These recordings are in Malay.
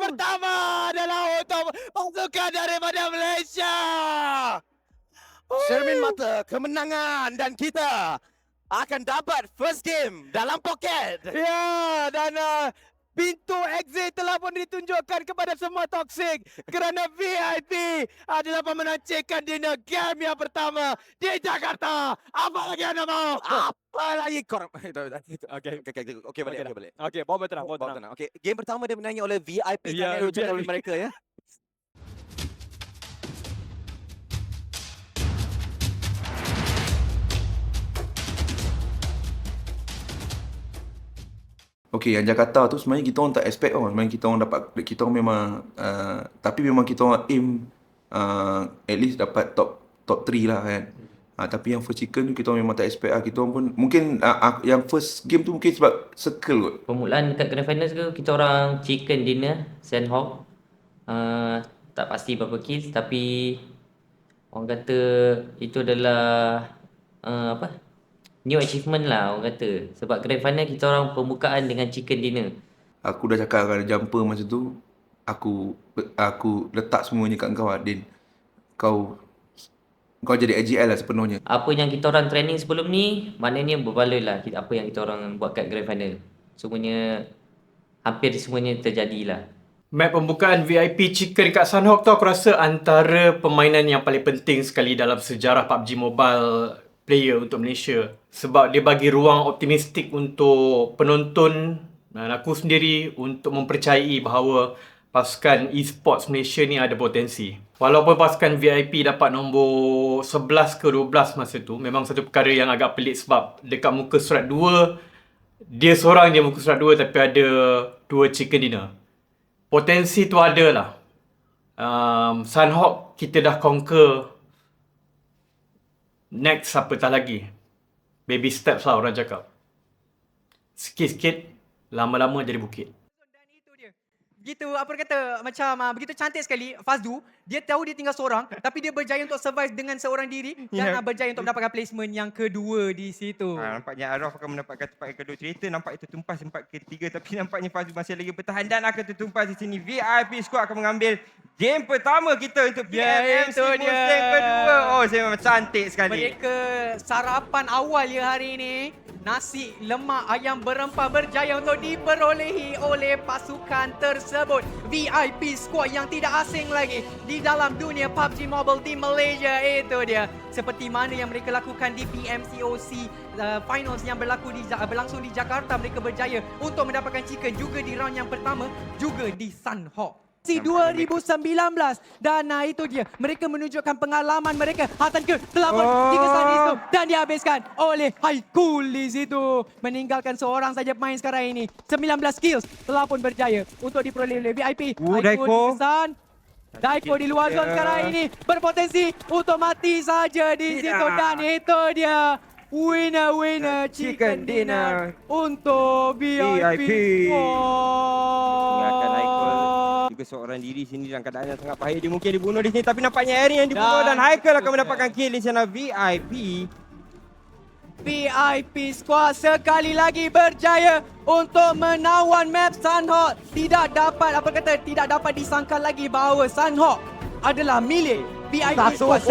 pertama adalah untuk pasukan daripada Malaysia. Cermin mata kemenangan dan kita akan dapat first game dalam poket. Ya, dan pintu exit telah pun ditunjukkan kepada semua toxic kerana VIP adalah pemenang chicken dinner game yang pertama di Jakarta. Apa lagi anda mau? Apa lagi korang? Okey, balik. Okey, bawa tenang. Okey, game pertama dimenangi oleh VIP Ya, dan oleh mereka ya. Okey, yang Jakarta tu sebenarnya kita orang tak expect tau. Sebenarnya kita orang memang tapi memang kita orang aim at least dapat top 3 lah kan. Tapi yang first chicken tu kita orang memang tak expect lah. Kita orang pun mungkin yang first game tu mungkin sebab circle kot. Permulaan dekat Grand Finals ke kita orang chicken dinner Sandhawk. Tak pasti berapa kills tapi orang kata itu adalah new achievement lah orang kata. Sebab Grand Final kita orang pembukaan dengan chicken dinner. Aku dah cakap dengan jumper masa tu, aku letak semuanya kat kau Din. Kau jadi AGL lah sepenuhnya. Apa yang kita orang training sebelum ni, maknanya berbaloi lah apa yang kita orang buat kat Grand Final. Hampir semuanya terjadilah. Map pembukaan VIP Chicken kat Sunhawk tu aku rasa antara permainan yang paling penting sekali dalam sejarah PUBG Mobile player untuk Malaysia. Sebab dia bagi ruang optimistik untuk penonton dan aku sendiri untuk mempercayai bahawa pasukan e-sports Malaysia ni ada potensi. Walaupun pasukan VIP dapat nombor 11 ke 12 masa tu, memang satu perkara yang agak pelik sebab dekat muka surat 2, dia seorang je muka surat 2 tapi ada 2 chicken dinner. Potensi tu ada lah. Sunhawk kita dah conquer. Next apatah lagi. Baby steps lah orang cakap. Sikit-sikit, lama-lama jadi bukit. Dan itu dia. Begitu, apa kata, macam begitu cantik sekali Fazdu. Dia tahu dia tinggal seorang, tapi dia berjaya untuk survive dengan seorang diri dan berjaya untuk mendapatkan placement yang kedua di situ. Nampaknya Araf akan mendapatkan tempat yang kedua. Cerita nampak itu tumpas tempat ketiga, tapi nampaknya Fazdu masih lagi bertahan dan akan tertumpas di sini. VIP Squad akan mengambil game pertama kita untuk PMMC musim kedua. Oh, saya memang cantik sekali. Mereka sarapan awal ya hari ini. Nasi lemak ayam berempah berjaya untuk diperolehi oleh pasukan tersebut. VIP Squad yang tidak asing lagi di dalam dunia PUBG Mobile di Malaysia, itu dia. Seperti mana yang mereka lakukan di PMCOC Finals yang berlangsung di Jakarta. Mereka berjaya untuk mendapatkan chicken juga di round yang pertama, juga di Sunhawk. 2019 dan itu dia, mereka menunjukkan pengalaman mereka. Hatan ke 8 tiga saat itu dan dihabiskan oleh Haikul di situ, meninggalkan seorang saja pemain sekarang ini. 19 kills telah pun berjaya untuk diperoleh oleh VIP. Daiko di luar zon sekarang ini berpotensi untuk mati saja di situ dan itu dia. Winner chicken dinner untuk VIP. Ingatkan Haikal juga seorang diri sini dalam keadaan yang sangat pahit. Dia mungkin dibunuh di sini tapi nampaknya Aaron yang dibunuh dan Haikal akan mendapatkan kill di sana. VIP Squad sekali lagi berjaya untuk menawan map Sunhawk. Tidak dapat disangka lagi bahawa Sunhawk adalah milik VIP Squad.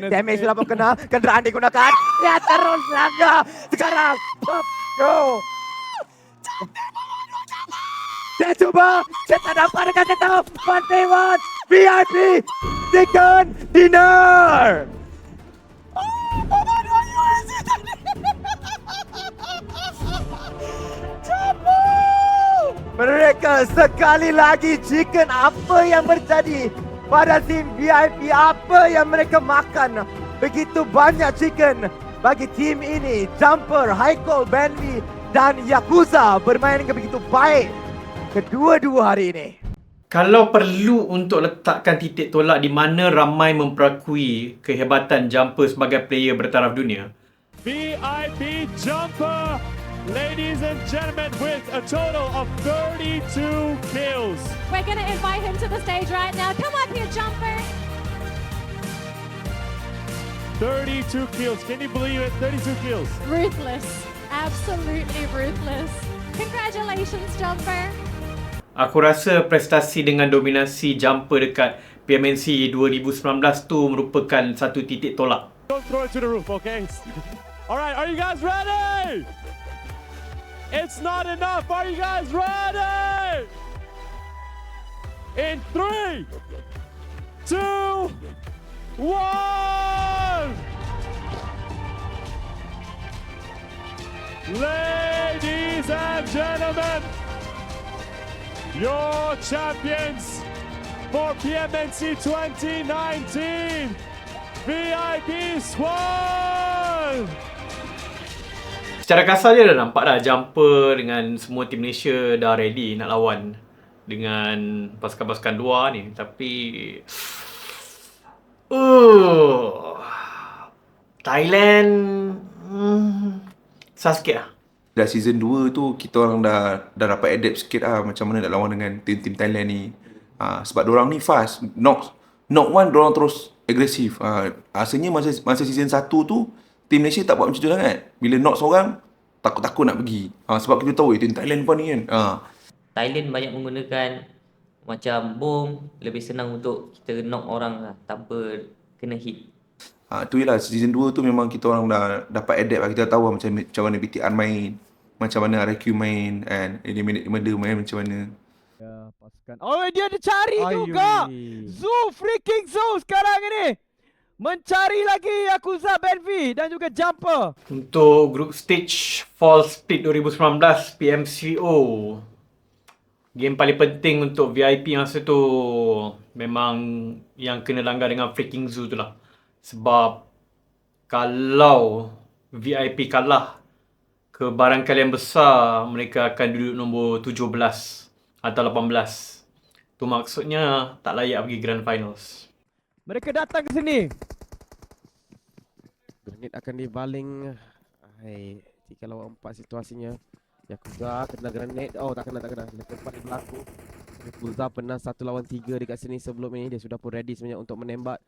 Damage sudah pun kena. Kenderaan digunakan. Ya, terus laga. Sekarang. Go. Dia cuba. Kita dapat dekat kita. 1v1. VIP Chicken Dinner. Mereka sekali lagi chicken. Apa yang terjadi pada tim VIP? Apa yang mereka makan? Begitu banyak chicken bagi tim ini. Jumper, Haikal, Bendy dan Yakuza bermain dengan begitu baik kedua-dua hari ini. Kalau perlu untuk letakkan titik tolak di mana ramai memperakui kehebatan Jumper sebagai player bertaraf dunia, VIP Jumper, ladies and gentlemen, with a total of 32 kills. We're going to invite him to the stage right now. Come on here, Jumper. 32 kills. Can you believe it? 32 kills. Ruthless. Absolutely ruthless. Congratulations, Jumper. Aku rasa prestasi dengan dominasi jumper dekat PMNC 2019 tu merupakan satu titik tolak. Don't throw it to the roof, okay? Alright, are you guys ready? It's not enough. Are you guys ready? In 3, 2, 1. Ladies and gentlemen, your champions for PMNC 2019, VIP Squad! Secara kasar je dah nampak dah jumper dengan semua tim Malaysia dah ready nak lawan dengan pasukan-pasukan luar ni. Tapi Thailand susah sikit lah. Dah season 2 tu kita orang dah dapat adapt sikit lah macam mana nak lawan dengan tim-tim Thailand ni. Sebab diorang ni fast. Knock one diorang terus agresif. Asalnya masa season 1 tu tim Malaysia tak buat macam tu sangat. Bila knock seorang takut-takut nak pergi. Sebab kita tahu tim Thailand pun ni kan. Thailand banyak menggunakan macam bom, lebih senang untuk kita knock orang lah, tanpa kena hit. Tu je lah, season 2 tu memang kita orang dah dapat adapt lah. Kita tahu macam mana BTR main, macam mana RQ main, and Eliminate Murder main macam mana. Ya, pasukan. Oh, dia ada cari juga. Zoo, freaking Zoo sekarang ini. Mencari lagi Yakuza Benvi dan juga Jumper. Untuk group stage Fall Split 2019 PMCO, game paling penting untuk VIP masa tu memang yang kena langgar dengan freaking Zoo tu lah. Sebab kalau VIP kalah, kebarangkalian besar mereka akan duduk nombor 17 atau 18. Tu maksudnya tak layak pergi Grand Finals. Mereka datang ke sini. Grenade akan dibaling. 3 lawan 4 situasinya. Yakuza kena grenade. Oh, tak kena. Lepas berlaku. Yakuza pernah 1 lawan 3 dekat sini sebelum ini. Dia sudah pun ready sebenarnya untuk menembak.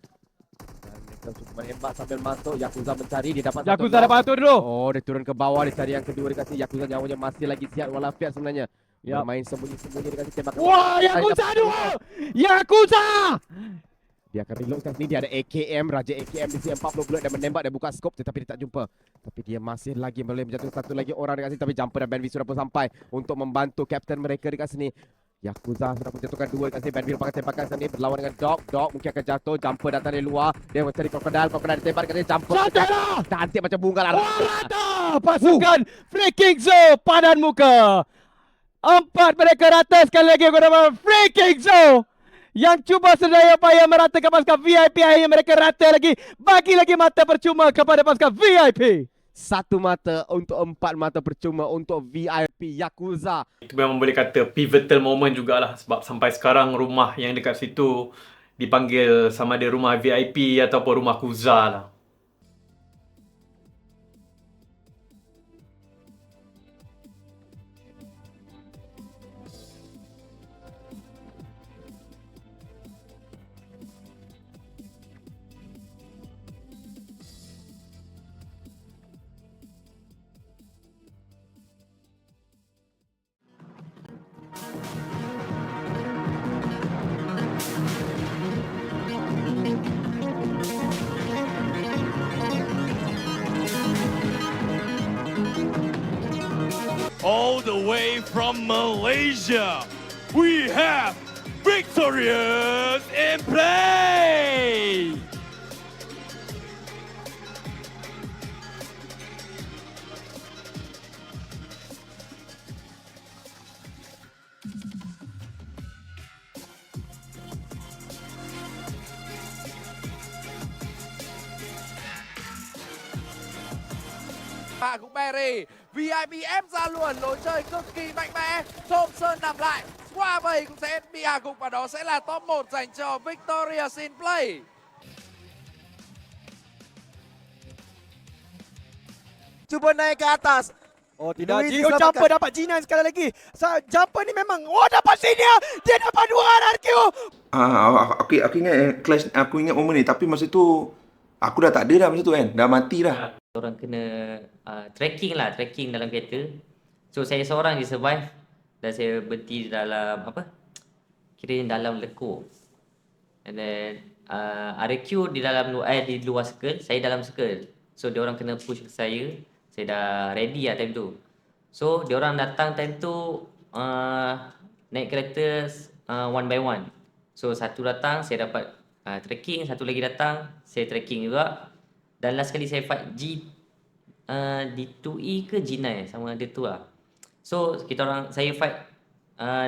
Dan mereka cuba menembak sambil masuk. Yakuza mencari. Dia dapat Yakuza dapat satu dulu. Oh, dia turun ke bawah. Dia cari yang kedua dekat sini. Yakuza nyawanya masih lagi sihat walafiat sebenarnya. Main sembunyi-sembunyi dekat sini. Tembakan. Wah, Yakuza dua. Yakuza! Dia akan reload kat sini. Dia ada AKM, Raja AKM di sini 40 bullet dan menembak dan buka scope tetapi dia tak jumpa. Tapi dia masih lagi boleh menjatuhkan satu lagi orang dekat sini. Tapi Jumper dan Benvi sudah pun sampai untuk membantu kapten mereka dekat sini. Yakuza sudah menjatuhkan 2 dekat sini. Benvi pakai tembakan sini berlawan dengan Dog. Dog mungkin akan jatuh. Jumper datang dari luar. Dia mencari Crocodile. Crocodile ditembak dekat sini. Jumper cantik macam bunga lah. Rata pasukan Freaking Zoo padan muka. 4 mereka rata sekali lagi kepada Freaking Zoo. Yang cuba sedaya payah meratakan pasukan VIP, akhirnya mereka rata lagi. Bagi lagi mata percuma kepada pasukan VIP. 1 mata untuk 4 mata percuma untuk VIP Yakuza. Itu memang boleh kata pivotal moment jugalah. Sebab sampai sekarang rumah yang dekat situ dipanggil sama ada rumah VIP ataupun rumah Kuza lah. All the way from Malaysia, we have Victorious in play! Hạ cũng Berry, VIP ép ra luôn, lối chơi cực kỳ mạnh mẽ. Thompson nằm lại, qua vây cũng sẽ bị hạ gục và đó sẽ là top 1 dành cho Victorious in play. Cuba naik ke atas. Oh tidak, Gio Jumper dapat G9 sekali lagi. Jumper ni memang, dapat senior. Dia dapat 2 RQ. Aku ingat clash, aku ingat momen ni. Tapi masa tu aku dah tak ada dah masa tu kan. Dah mati dah. Orang kena tracking dalam kereta. So saya seorang je survive Dan saya berhenti dalam apa? Kira dalam lekuk. And then RQ di dalam di luar circle, saya dalam circle. So diorang kena push saya dah ready lah time tu. So diorang datang time tu naik kereta one by one. So satu datang saya dapat tracking, satu lagi datang saya tracking juga. Dan last kali saya fight D2E ke G9 sama ada tu lah. So saya fight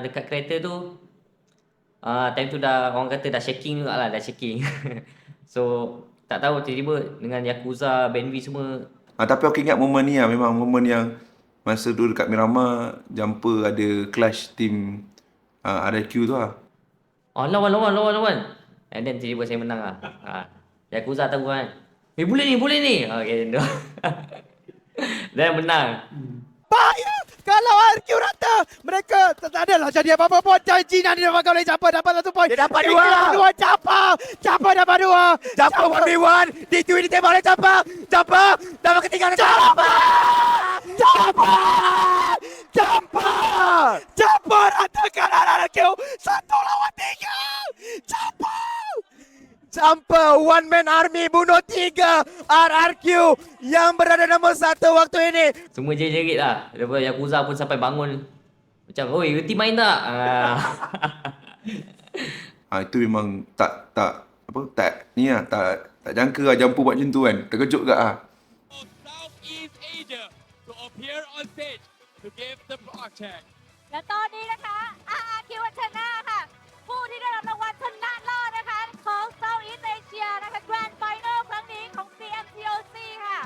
dekat kereta tu. Time tu dah orang kata dah shaking juga lah, dah shaking. So tak tahu tiba-tiba dengan Yakuza, Benvi semua. Tapi aku ingat momen ni lah, memang momen yang masa tu dekat Miramar, Jumper ada clash team RIQ tu lah. Lawan. And then tiba-tiba saya menang lah. Yakuza tahu kan. Boleh ni. Okay, dan menang. Bahaya! Kalau RQ rata, mereka tak adalah jadi apa-apa pun. Janji nanti dapat oleh Jumper, dapat 1 point. Dia dapat 2. Jumper dapat 2. Jumper 1v1. D2 ditembak oleh Jumper. Jumper dapat ketinggalan. Jumper ratakan RQ. 1 lawan 3. Jumper one man army bunuh 3 RRQ yang berada nombor 1 waktu ini. Semua jerit lah. Daripada Yakuza pun sampai bangun. Macam, oi, Uti main tak? Itu memang tak jangka lah Jumper buat macam tu kan. Terkejut juga lah. Southeast Asia to appear on stage to give the project. และตอนนี้นะคะ RRQ วัฒนาค่ะ ผู้ที่ได้รับรางวัลชนะเลิศนะคะของ Southeast Asia นะคะ Grand Final ครั้งนี้ของ CMCOC ค่ะ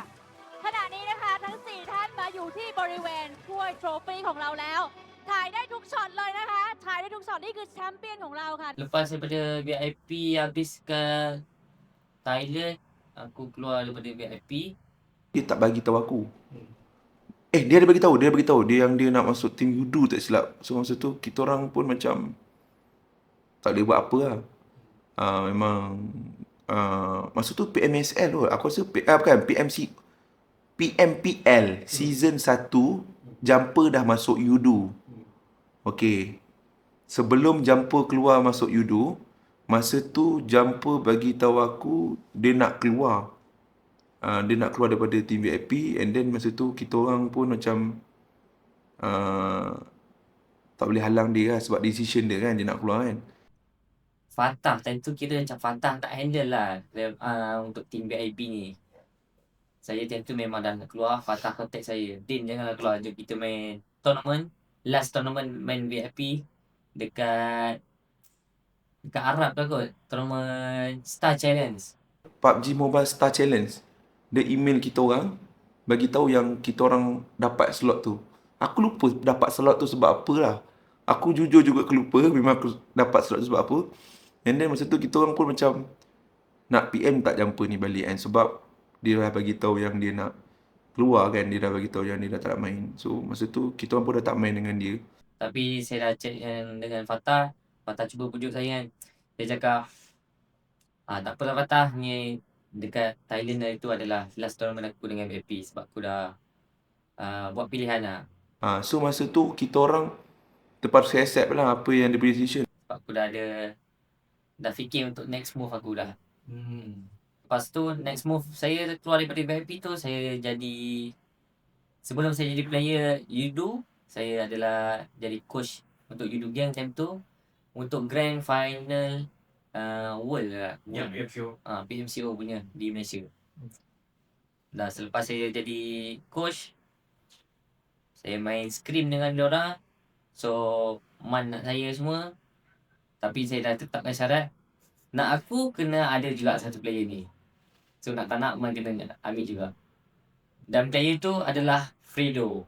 ขณะนี้นะคะทั้ง 4 ท่านมาอยู่ที่บริเวณถ้วยโทรฟี่ของเราแล้ว ถ่ายได้ทุกช็อตเลยนะคะ ถ่ายได้ทุกช็อตนี่คือแชมเปี้ยนของเราค่ะ Lepas daripada VIP habis ke Thailand, aku keluar daripada VIP. Dia tak bagi tahu aku. Dia ada bagi tahu. Dia yang dia nak masuk tim Yudu tak silap. So masa tu kita orang pun macam tak boleh buat apa lah. Memang masa tu PMSL tu. Aku rasa PMPL season 1 Jumper dah masuk Yudu. Okay. Sebelum Jumper keluar masuk Yudu, masa tu Jumper bagi tahu aku dia nak keluar. Dia nak keluar daripada team VIP, and then masa tu kita orang pun macam tak boleh halang dia lah sebab decision dia kan, dia nak keluar kan. Fatah time tu kira macam Fatah tak handle lah untuk team VIP ni. Saya time tu memang dah nak keluar, Fatah contact saya, Din janganlah keluar, jom kita main tournament. Last tournament main VIP dekat Arab lah kot, tournament Star Challenge. PUBG Mobile Star Challenge. Dia email kita orang, bagi tahu yang kita orang dapat slot tu. Aku lupa dapat slot tu sebab apa lah. Aku jujur juga lupa memang aku dapat slot tu sebab apa. And then masa tu kita orang pun macam nak PM tak Jumper ni balik kan, sebab dia dah bagi tahu yang dia nak keluar kan, dia dah bagi tahu yang dia dah tak nak main. So masa tu kita orang pun dah tak main dengan dia. Tapi saya dah chat dengan Fatah cuba pujuk saya kan. Dia cakap, tak apalah Fatah, ni dekat Thailand itu adalah last tournament aku dengan VIP sebab aku dah buat pilihan lah. So masa tu kita orang terpaksa accept lah apa yang dia punya decision. Sebab aku dah fikir untuk next move aku dah. Lepas tu next move saya keluar daripada VIP tu, saya jadi, sebelum saya jadi player Yudu, saya adalah jadi coach untuk Yudu Gang time tu untuk grand final World lah. PMCO punya di Malaysia. Dah selepas saya jadi coach, saya main scrim dengan diorang. So man nak saya semua. Tapi saya dah tetapkan syarat, nak aku kena ada juga satu player ni. So nak tak nak man kena ambil juga. Dan player tu adalah Fredo.